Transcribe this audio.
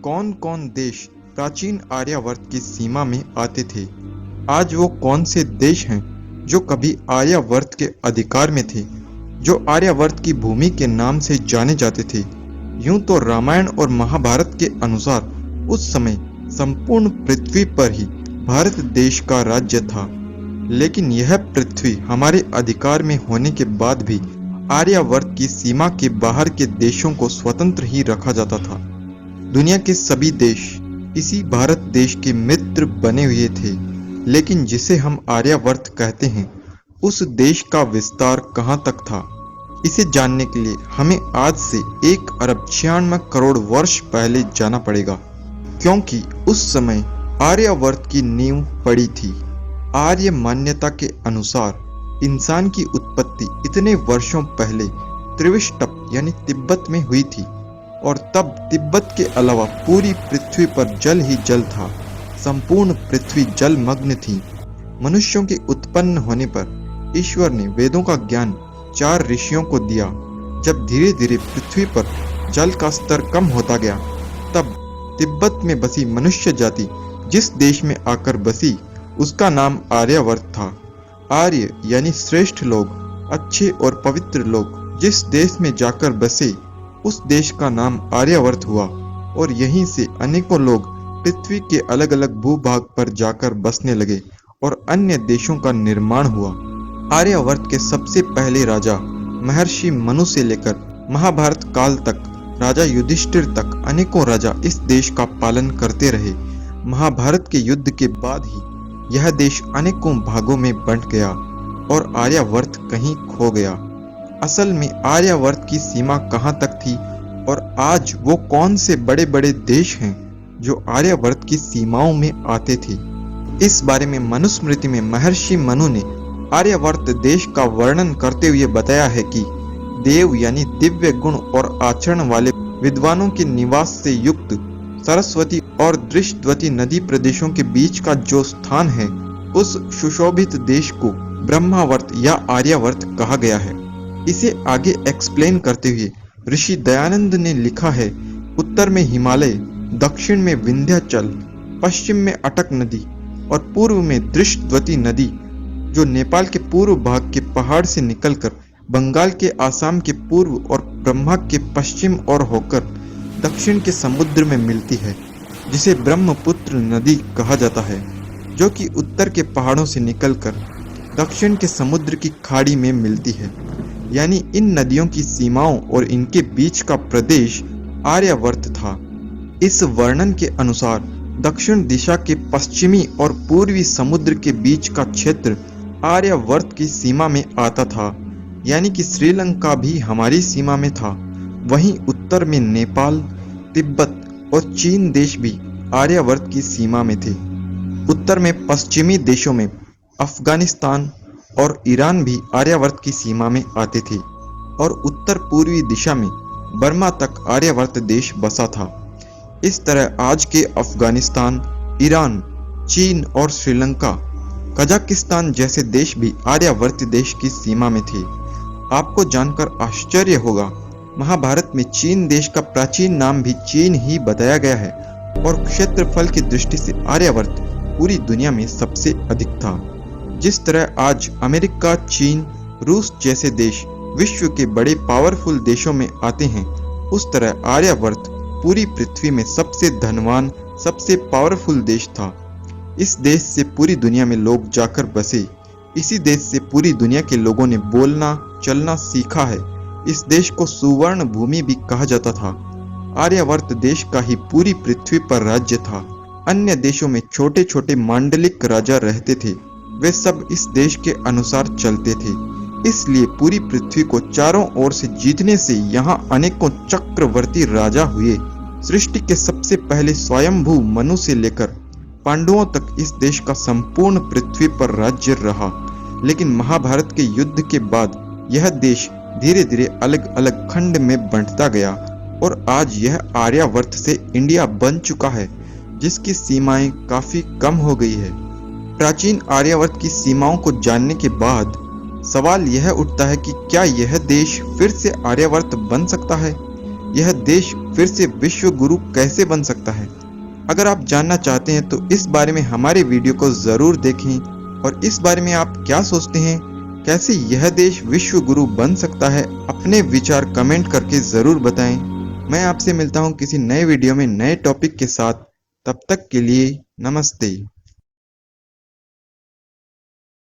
कौन कौन देश प्राचीन आर्यावर्त की सीमा में आते थे। आज वो कौन से देश हैं जो कभी आर्यावर्त के अधिकार में थे, जो आर्यावर्त की भूमि के नाम से जाने जाते थे। यूं तो रामायण और महाभारत के अनुसार उस समय संपूर्ण पृथ्वी पर ही भारत देश का राज्य था, लेकिन यह पृथ्वी हमारे अधिकार में होने के बाद भी आर्यावर्त की सीमा के बाहर के देशों को स्वतंत्र ही रखा जाता था। दुनिया के सभी देश इसी भारत देश के मित्र बने हुए थे, लेकिन जिसे हम आर्यावर्त कहते हैं, उस देश का विस्तार कहां तक था, इसे जानने के लिए हमें आज से 1 अरब 96 करोड़ वर्ष पहले जाना पड़ेगा, क्योंकि उस समय आर्यावर्त की नींव पड़ी थी। आर्य मान्यता के अनुसार इंसान की उत्पत्ति इतने वर्षों पहले त्रिविष्टप यानी तिब्बत में हुई थी, और तब तिब्बत के अलावा पूरी पृथ्वी पर जल ही जल था। संपूर्ण पृथ्वी जलमग्न थी। मनुष्यों के उत्पन्न होने पर ईश्वर ने वेदों का ज्ञान 4 ऋषियों को दिया। जब धीरे धीरे पृथ्वी पर जल का स्तर कम होता गया, तब तिब्बत में बसी मनुष्य जाति जिस देश में आकर बसी, उसका नाम आर्यावर्त था। आर्य यानी श्रेष्ठ लोग, अच्छे और पवित्र लोग जिस देश में जाकर बसे, उस देश का नाम आर्यावर्त हुआ, और यहीं से अनेकों लोग पृथ्वी के अलग अलग भूभाग पर जाकर बसने लगे और अन्य देशों का निर्माण हुआ। आर्यावर्त के सबसे पहले राजा महर्षि मनु से लेकर महाभारत काल तक राजा युधिष्ठिर तक अनेकों राजा इस देश का पालन करते रहे। महाभारत के युद्ध के बाद ही यह देश अनेकों भागों में बंट गया और आर्यावर्त कहीं खो गया। असल में आर्यावर्त की सीमा कहां तक थी और आज वो कौन से बड़े बड़े देश हैं जो आर्यावर्त की सीमाओं में आते थे, इस बारे में मनुस्मृति में महर्षि मनु ने आर्यावर्त देश का वर्णन करते हुए बताया है कि देव यानी दिव्य गुण और आचरण वाले विद्वानों के निवास से युक्त सरस्वती और दृष्टवती नदी प्रदेशों के बीच का जो स्थान है, उस सुशोभित देश को ब्रह्मावर्त या आर्यावर्त कहा गया है। इसे आगे एक्सप्लेन करते हुए ऋषि दयानंद ने लिखा है, उत्तर में हिमालय, दक्षिण में विंध्याचल, पश्चिम में अटक नदी और पूर्व में दृष्टवती नदी, जो नेपाल के पूर्व भाग के पहाड़ से निकलकर बंगाल के आसाम के पूर्व और ब्रह्मा के पश्चिम और होकर दक्षिण के समुद्र में मिलती है, जिसे ब्रह्मपुत्र नदी कहा जाता है, जो कि उत्तर के पहाड़ों से निकलकर दक्षिण के समुद्र की खाड़ी में मिलती है। यानी इन नदियों की सीमाओं और इनके बीच का प्रदेश आर्यावर्त था। इस वर्णन के अनुसार दक्षिण दिशा के पश्चिमी और पूर्वी समुद्र के बीच का क्षेत्र आर्यावर्त की सीमा में आता था, यानी कि श्रीलंका भी हमारी सीमा में था। वहीं उत्तर में नेपाल, तिब्बत और चीन देश भी आर्यावर्त की सीमा में थे। उत्तर में पश्चिमी देशों में अफगानिस्तान और ईरान भी आर्यावर्त की सीमा में आते थे, और उत्तर पूर्वी दिशा में बर्मा तक आर्यावर्त देश बसा था। इस तरह आज के अफगानिस्तान, ईरान, चीन और श्रीलंका, कजाकिस्तान जैसे देश भी आर्यावर्त देश की सीमा में थे। आपको जानकर आश्चर्य होगा, महाभारत में चीन देश का प्राचीन नाम भी चीन ही बताया गया है, और क्षेत्रफल की दृष्टि से आर्यावर्त पूरी दुनिया में सबसे अधिक था। जिस तरह आज अमेरिका, चीन, रूस जैसे देश विश्व के बड़े पावरफुल देशों में आते हैं, उस तरह आर्यावर्त पूरी पृथ्वी में सबसे धनवान, सबसे पावरफुल देश था। इस देश से पूरी दुनिया में लोग जाकर बसे। इसी देश से पूरी दुनिया के लोगों ने बोलना चलना सीखा है। इस देश को सुवर्ण भूमि भी कहा जाता था। आर्यावर्त देश का ही पूरी पृथ्वी पर राज्य था। अन्य देशों में छोटे छोटे मांडलिक राजा रहते थे, वे सब इस देश के अनुसार चलते थे। इसलिए पूरी पृथ्वी को चारों ओर से जीतने से यहाँ अनेकों चक्रवर्ती राजा हुए। सृष्टि के सबसे पहले स्वयंभू मनु से लेकर पांडवों तक इस देश का संपूर्ण पृथ्वी पर राज्य रहा। लेकिन महाभारत के युद्ध के बाद यह देश धीरे धीरे अलग अलग खंड में बंटता गया, और आज यह आर्यावर्त से इंडिया बन चुका है, जिसकी सीमाएं काफी कम हो गई है। प्राचीन आर्यावर्त की सीमाओं को जानने के बाद सवाल यह उठता है कि क्या यह देश फिर से आर्यावर्त बन सकता है? यह देश फिर से विश्व गुरु कैसे बन सकता है? अगर आप जानना चाहते हैं तो इस बारे में हमारे वीडियो को ज़रूर देखें। और इस बारे में आप क्या सोचते हैं, कैसे यह देश विश्व गुरु बन सकता है? अपने विचार कमेंट करके ज़रूर बताएं। मैं आपसे मिलता हूं किसी नए वीडियो में नए टॉपिक के साथ। तब तक के लिए नमस्ते।